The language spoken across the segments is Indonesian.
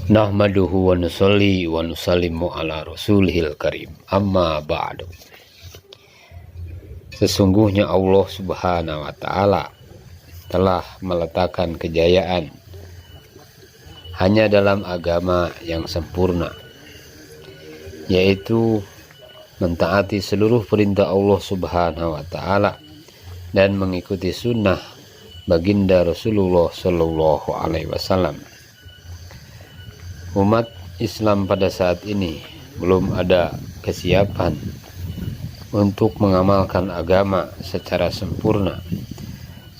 Nahmaduhu wa nusalli wa nusallimu ala rasulihil karim. Amma ba'du. Sesungguhnya Allah subhanahu wa ta'ala telah meletakkan kejayaan hanya dalam agama yang sempurna, yaitu mentaati seluruh perintah Allah subhanahu wa ta'ala dan mengikuti sunnah baginda Rasulullah sallallahu alaihi wasallam. Umat Islam pada saat ini belum ada kesiapan untuk mengamalkan agama secara sempurna,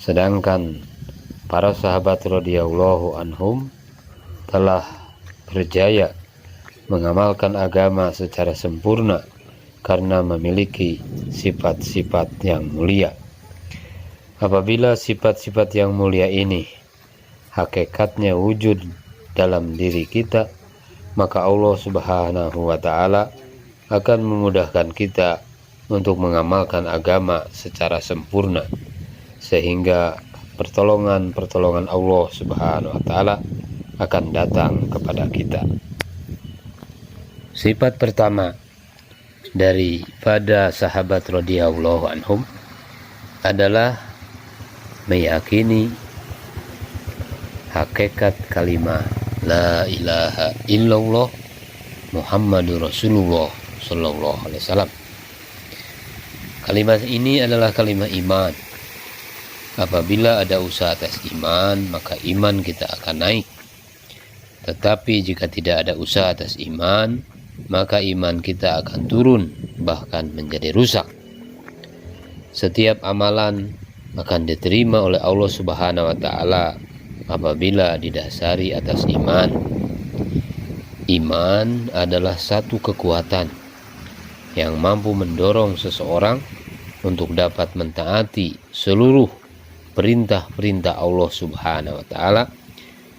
sedangkan para sahabat radhiyallahu anhum telah berjaya mengamalkan agama secara sempurna karena memiliki sifat-sifat yang mulia. Apabila sifat-sifat yang mulia ini hakikatnya wujud dalam diri kita, maka Allah subhanahu wa ta'ala akan memudahkan kita untuk mengamalkan agama secara sempurna, sehingga pertolongan Allah subhanahu wa ta'ala akan datang kepada kita. Sifat pertama daripada sahabat radhiyallahu anhum adalah meyakini hakikat kalimat La ilaha illallah Muhammadur Rasulullah sallallahu alaihi wasallam. Kalimat ini adalah kalimat iman. Apabila ada usaha atas iman, maka iman kita akan naik. Tetapi jika tidak ada usaha atas iman, maka iman kita akan turun, bahkan menjadi rusak. Setiap amalan akan diterima oleh Allah subhanahu wa ta'ala apabila didasari atas iman. Iman adalah satu kekuatan yang mampu mendorong seseorang untuk dapat mentaati seluruh perintah-perintah Allah subhanahu wa ta'ala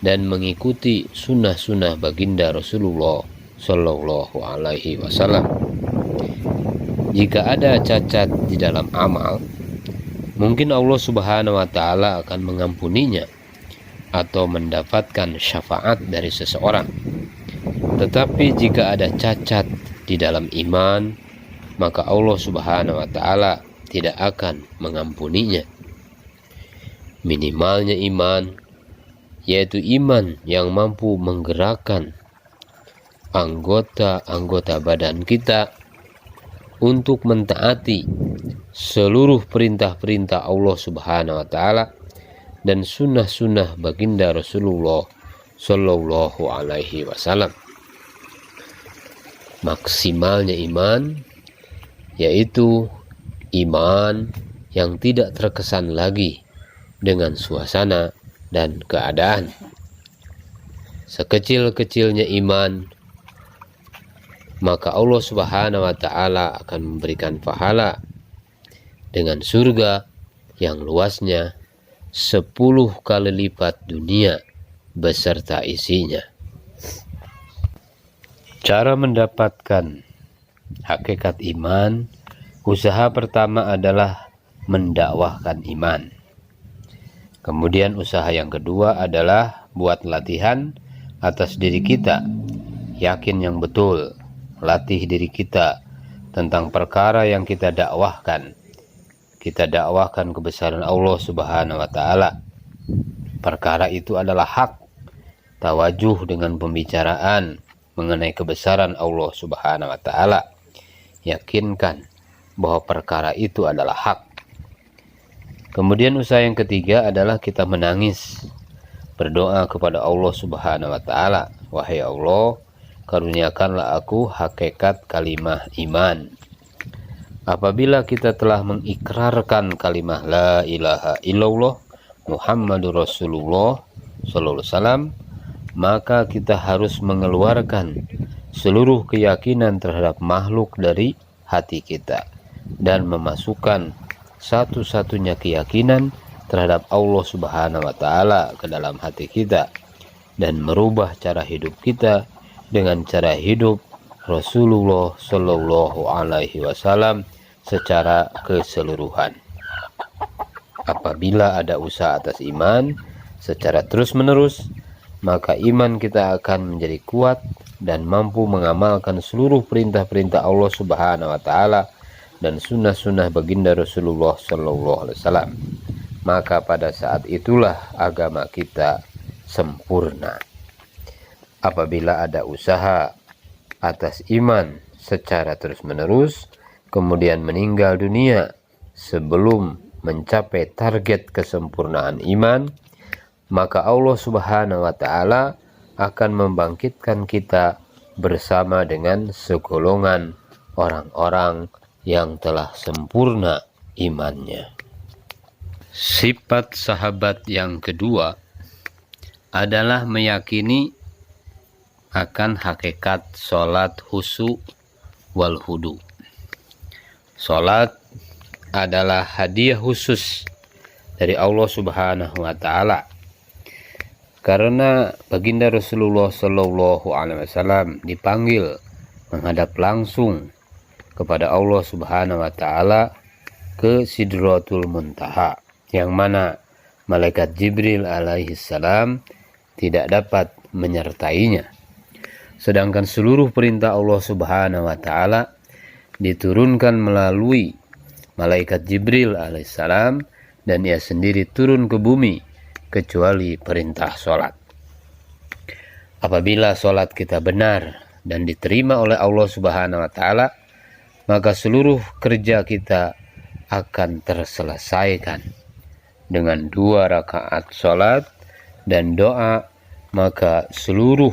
dan mengikuti sunnah-sunnah baginda Rasulullah sallallahu alaihi wasallam. Jika ada cacat di dalam amal, mungkin Allah subhanahu wa ta'ala akan mengampuninya atau mendapatkan syafaat dari seseorang. Tetapi jika ada cacat di dalam iman, maka Allah subhanahu wa ta'ala tidak akan mengampuninya. Minimalnya iman, yaitu iman yang mampu menggerakkan anggota-anggota badan kita untuk mentaati seluruh perintah-perintah Allah subhanahu wa ta'ala dan sunnah-sunnah baginda Rasulullah sallallahu alaihi wasallam. Maksimalnya iman, yaitu iman yang tidak terkesan lagi dengan suasana dan keadaan. Sekecil-kecilnya iman, maka Allah subhanahu wa ta'ala akan memberikan pahala dengan surga yang luasnya 10 kali lipat dunia beserta isinya. Cara mendapatkan hakikat iman, usaha pertama adalah mendakwahkan iman. Kemudian usaha yang kedua adalah buat latihan atas diri kita, yakin yang betul, latih diri kita tentang perkara yang kita dakwahkan. Kita dakwahkan kebesaran Allah subhanahu wa ta'ala. Perkara itu adalah hak. Tawajuh dengan pembicaraan mengenai kebesaran Allah subhanahu wa ta'ala. Yakinkan bahwa perkara itu adalah hak. Kemudian usaha yang ketiga adalah kita menangis, berdoa kepada Allah subhanahu wa ta'ala. Wahai Allah, karuniakanlah aku hakikat kalimah iman. Apabila kita telah mengikrarkan kalimah La ilaha illallah Muhammadur Rasulullah sallallahu alaihi wasallam, maka kita harus mengeluarkan seluruh keyakinan terhadap makhluk dari hati kita dan memasukkan satu-satunya keyakinan terhadap Allah subhanahu wa ta'ala ke dalam hati kita dan merubah cara hidup kita dengan cara hidup Rasulullah sallallahu alaihi wasallam secara keseluruhan. Apabila ada usaha atas iman secara terus-menerus, maka iman kita akan menjadi kuat dan mampu mengamalkan seluruh perintah-perintah Allah Subhanahu wa taala dan sunnah-sunnah baginda Rasulullah sallallahu alaihi wasallam. Maka pada saat itulah agama kita sempurna. Apabila ada usaha atas iman secara terus-menerus, kemudian meninggal dunia sebelum mencapai target kesempurnaan iman, maka Allah Subhanahu wa taala akan membangkitkan kita bersama dengan segolongan orang-orang yang telah sempurna imannya. Sifat sahabat yang kedua adalah meyakini akan hakikat sholat khusyuk wal hudu. Sholat adalah hadiah khusus dari Allah Subhanahu wa taala, karena baginda Rasulullah sallallahu alaihi wasallam dipanggil menghadap langsung kepada Allah Subhanahu wa taala ke Sidratul Muntaha, yang mana malaikat Jibril alaihi salam tidak dapat menyertainya. Sedangkan seluruh perintah Allah Subhanahu wa taala diturunkan melalui malaikat Jibril alaihissalam, dan ia sendiri turun ke bumi kecuali perintah sholat. Apabila sholat kita benar dan diterima oleh Allah Subhanahu wa taala, maka seluruh kerja kita akan terselesaikan dengan 2 rakaat sholat dan doa, maka seluruh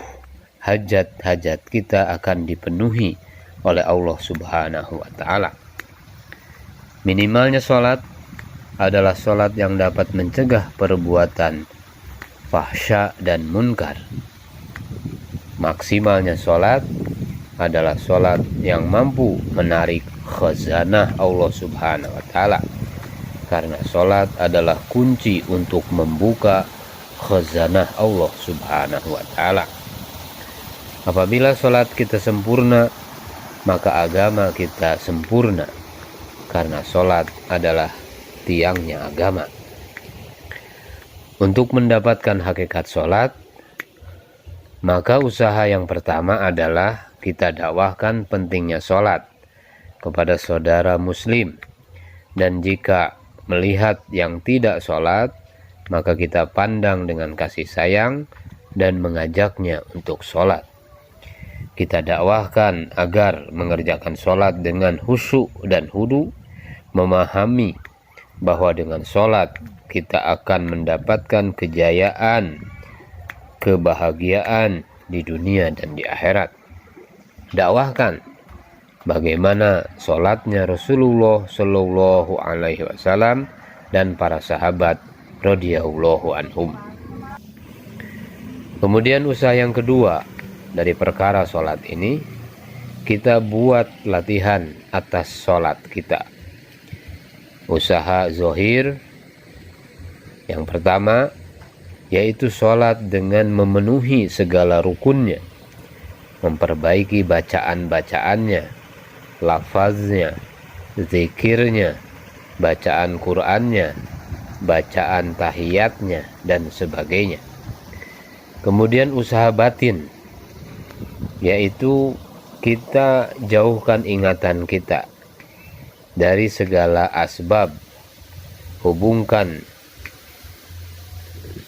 hajat-hajat kita akan dipenuhi oleh Allah Subhanahu wa taala. Minimalnya sholat adalah sholat yang dapat mencegah perbuatan fahsya dan munkar. Maksimalnya sholat adalah sholat yang mampu menarik khazanah Allah Subhanahu wa taala, karena sholat adalah kunci untuk membuka khazanah Allah Subhanahu wa taala. Apabila sholat kita sempurna, maka agama kita sempurna, karena sholat adalah tiangnya agama. Untuk mendapatkan hakikat sholat, maka usaha yang pertama adalah kita dakwahkan pentingnya sholat kepada saudara muslim, dan jika melihat yang tidak sholat, maka kita pandang dengan kasih sayang dan mengajaknya untuk sholat. Kita dakwahkan agar mengerjakan sholat dengan khusyuk dan hudu, memahami bahwa dengan sholat kita akan mendapatkan kejayaan, kebahagiaan di dunia dan di akhirat. Dakwahkan bagaimana sholatnya Rasulullah Shallallahu Alaihi Wasallam dan para sahabat radhiyallahu anhum. Kemudian usaha yang kedua dari perkara sholat ini, kita buat latihan atas sholat kita. Usaha zohir yang pertama yaitu sholat dengan memenuhi segala rukunnya, memperbaiki bacaan-bacaannya, lafaznya, zikirnya, bacaan Qur'annya, bacaan tahiyatnya, dan sebagainya. Kemudian usaha batin, yaitu kita jauhkan ingatan kita dari segala asbab, hubungkan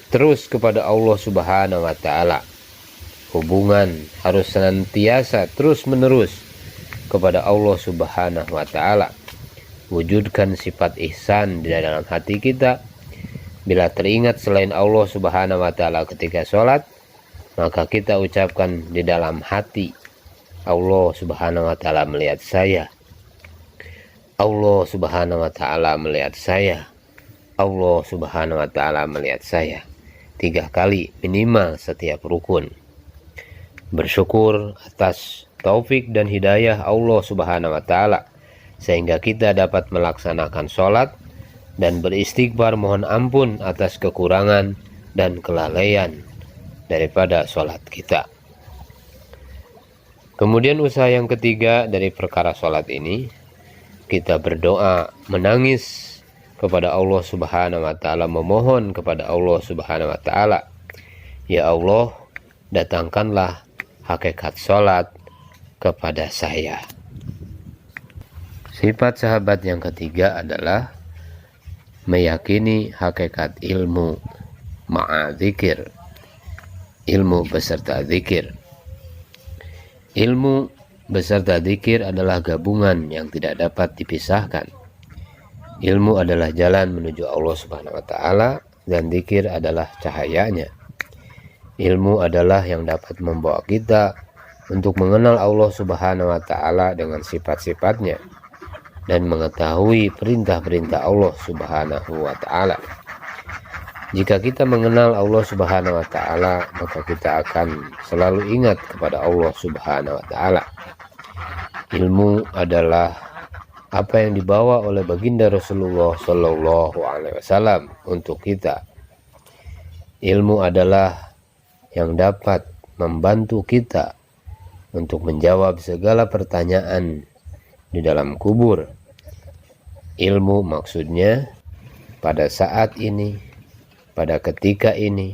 terus kepada Allah Subhanahu wa taala. Hubungan harus senantiasa terus menerus kepada Allah Subhanahu wa taala. Wujudkan sifat ihsan di dalam hati kita. Bila teringat selain Allah Subhanahu wa taala ketika sholat, maka kita ucapkan di dalam hati, Allah Subhanahu wa taala melihat saya. Allah Subhanahu wa taala melihat saya. Allah Subhanahu wa taala melihat saya. 3 kali minimal setiap rukun. Bersyukur atas taufik dan hidayah Allah Subhanahu wa taala sehingga kita dapat melaksanakan sholat, dan beristighfar mohon ampun atas kekurangan dan kelalaian daripada sholat kita. Kemudian usaha yang ketiga dari perkara sholat ini, kita berdoa, menangis kepada Allah Subhanahu wa taala, memohon kepada Allah Subhanahu wa taala, "Ya Allah, datangkanlah hakikat sholat kepada saya." Sifat sahabat yang ketiga adalah meyakini hakikat ilmu ma'a dzikir, ilmu beserta zikir. Ilmu beserta zikir adalah gabungan yang tidak dapat dipisahkan. Ilmu adalah jalan menuju Allah Subhanahu wa Ta'ala, dan zikir adalah cahayanya. Ilmu adalah yang dapat membawa kita untuk mengenal Allah Subhanahu wa Ta'ala dengan sifat-sifatnya dan mengetahui perintah-perintah Allah Subhanahu wa Ta'ala. Jika kita mengenal Allah Subhanahu wa Ta'ala, maka kita akan selalu ingat kepada Allah Subhanahu wa Ta'ala. Ilmu adalah apa yang dibawa oleh baginda Rasulullah Shallallahu Alaihi Wasallam untuk kita. Ilmu adalah yang dapat membantu kita untuk menjawab segala pertanyaan di dalam kubur. Ilmu maksudnya pada saat ini, pada ketika ini,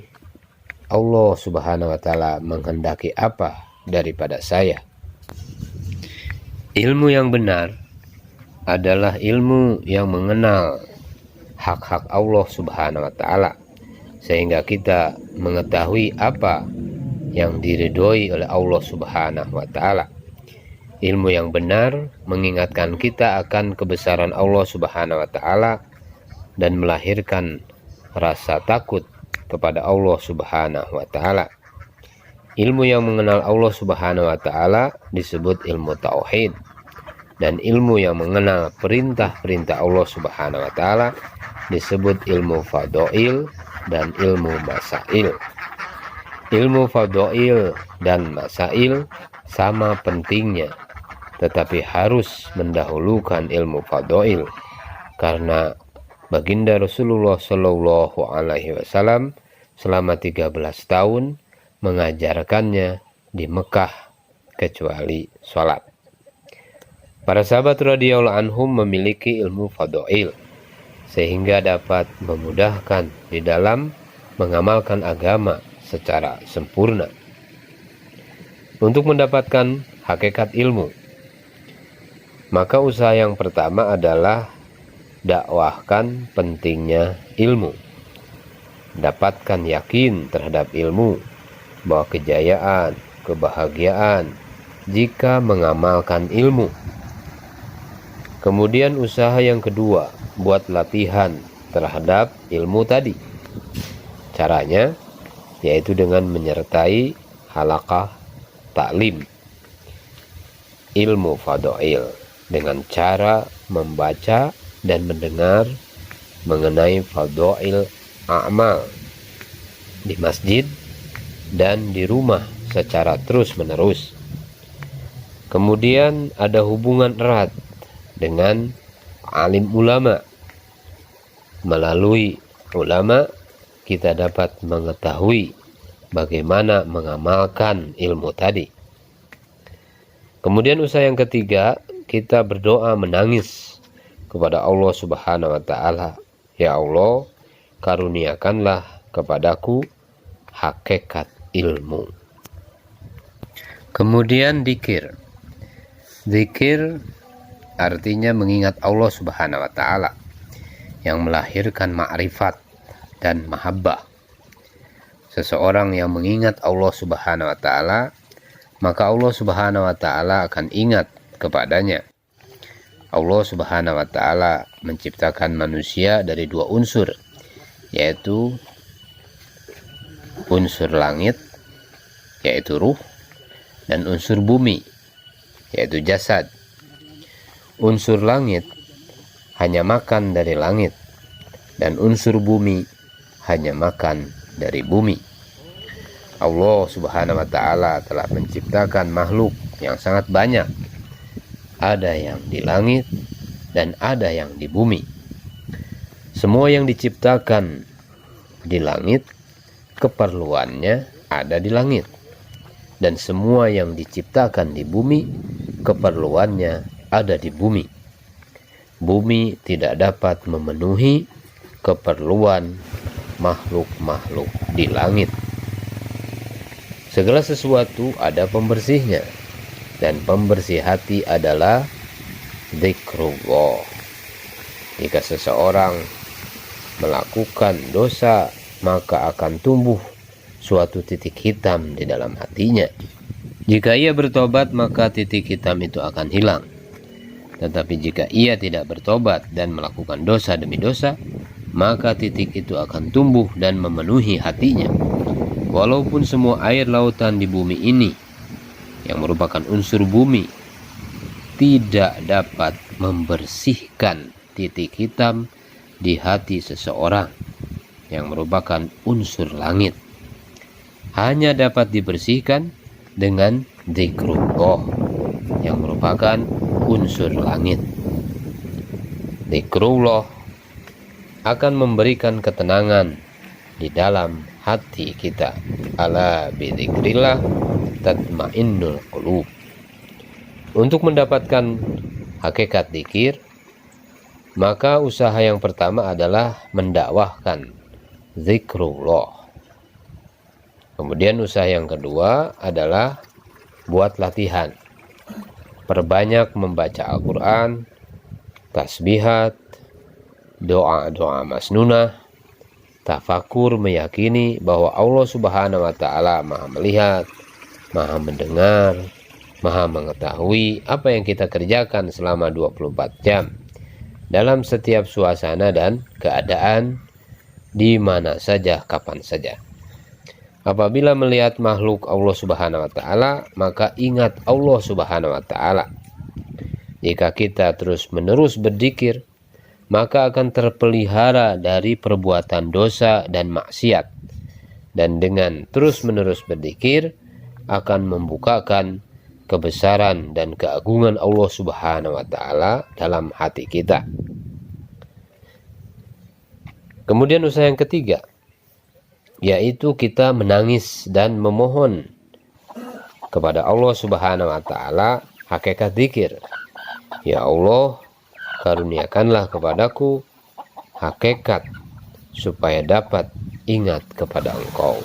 Allah Subhanahu wa Ta'ala menghendaki apa daripada saya. Ilmu yang benar adalah ilmu yang mengenal hak-hak Allah Subhanahu wa Ta'ala, sehingga kita mengetahui apa yang diridhoi oleh Allah Subhanahu wa Ta'ala. Ilmu yang benar mengingatkan kita akan kebesaran Allah Subhanahu wa Ta'ala dan melahirkan rasa takut kepada Allah Subhanahu wa Ta'ala. Ilmu yang mengenal Allah Subhanahu wa Ta'ala disebut ilmu tauhid, dan ilmu yang mengenal perintah-perintah Allah Subhanahu wa Ta'ala disebut ilmu fadhail dan ilmu masail. Ilmu fadhail dan masail sama pentingnya, tetapi harus mendahulukan ilmu fadhail karena baginda Rasulullah Shallallahu Alaihi Wasallam selama 13 tahun mengajarkannya di Mekah kecuali sholat. Para sahabat radhiyallahu anhum memiliki ilmu fadhail sehingga dapat memudahkan di dalam mengamalkan agama secara sempurna. Untuk mendapatkan hakikat ilmu, maka usaha yang pertama adalah dakwahkan pentingnya ilmu. Dapatkan yakin terhadap ilmu, bahwa kejayaan, kebahagiaan jika mengamalkan ilmu. Kemudian usaha yang kedua, buat latihan terhadap ilmu tadi. Caranya yaitu dengan menyertai halaqah taklim ilmu fadhail dengan cara membaca dan mendengar mengenai fadhail a'mal di masjid dan di rumah secara terus-menerus. Kemudian ada hubungan erat dengan alim ulama. Melalui ulama kita dapat mengetahui bagaimana mengamalkan ilmu tadi. Kemudian usaha yang ketiga, kita berdoa menangis kepada Allah Subhanahu wa Ta'ala. Ya Allah, karuniakanlah kepadaku hakikat ilmu. Kemudian dzikir. Dzikir artinya mengingat Allah Subhanahu wa Ta'ala yang melahirkan ma'rifat dan mahabbah. Seseorang yang mengingat Allah Subhanahu wa Ta'ala, maka Allah Subhanahu wa Ta'ala akan ingat kepadanya. Allah Subhanahu wa Ta'ala menciptakan manusia dari dua unsur, yaitu unsur langit, yaitu ruh, dan unsur bumi, yaitu jasad. Unsur langit hanya makan dari langit, dan unsur bumi hanya makan dari bumi. Allah Subhanahu wa Ta'ala telah menciptakan makhluk yang sangat banyak. Ada yang di langit dan ada yang di bumi. Semua yang diciptakan di langit keperluannya ada di langit, dan semua yang diciptakan di bumi keperluannya ada di bumi. Bumi tidak dapat memenuhi keperluan makhluk-makhluk di langit. Segala sesuatu ada pembersihnya, dan pembersih hati adalah zikrullah. Jika seseorang melakukan dosa, maka akan tumbuh suatu titik hitam di dalam hatinya. Jika ia bertobat, maka titik hitam itu akan hilang. Tetapi jika ia tidak bertobat dan melakukan dosa demi dosa, maka titik itu akan tumbuh dan memenuhi hatinya. Walaupun semua air lautan di bumi ini, yang merupakan unsur bumi, tidak dapat membersihkan titik hitam di hati seseorang yang merupakan unsur langit. Hanya dapat dibersihkan dengan zikrullah yang merupakan unsur langit. Zikrullah akan memberikan ketenangan di dalam hati kita. Ala bidzikrillah tatmainnul qulub. Untuk mendapatkan hakikat zikir, maka usaha yang pertama adalah mendakwahkan zikrullah. Kemudian usaha yang kedua adalah buat latihan. Perbanyak membaca Al-Quran, tasbihat, doa-doa masnunah, tafakur meyakini bahwa Allah Subhanahu wa Ta'ala Maha melihat, Maha mendengar, Maha mengetahui apa yang kita kerjakan selama 24 jam dalam setiap suasana dan keadaan, di mana saja, kapan saja. Apabila melihat makhluk Allah Subhanahu wa Ta'ala, maka ingat Allah Subhanahu wa Ta'ala. Jika kita terus-menerus berzikir, maka akan terpelihara dari perbuatan dosa dan maksiat. Dan dengan terus-menerus berzikir akan membukakan kebesaran dan keagungan Allah Subhanahu wa Ta'ala dalam hati kita. Kemudian usaha yang ketiga, yaitu kita menangis dan memohon kepada Allah Subhanahu wa Ta'ala hakikat zikir. Ya Allah, karuniakanlah kepadaku hakikat supaya dapat ingat kepada Engkau.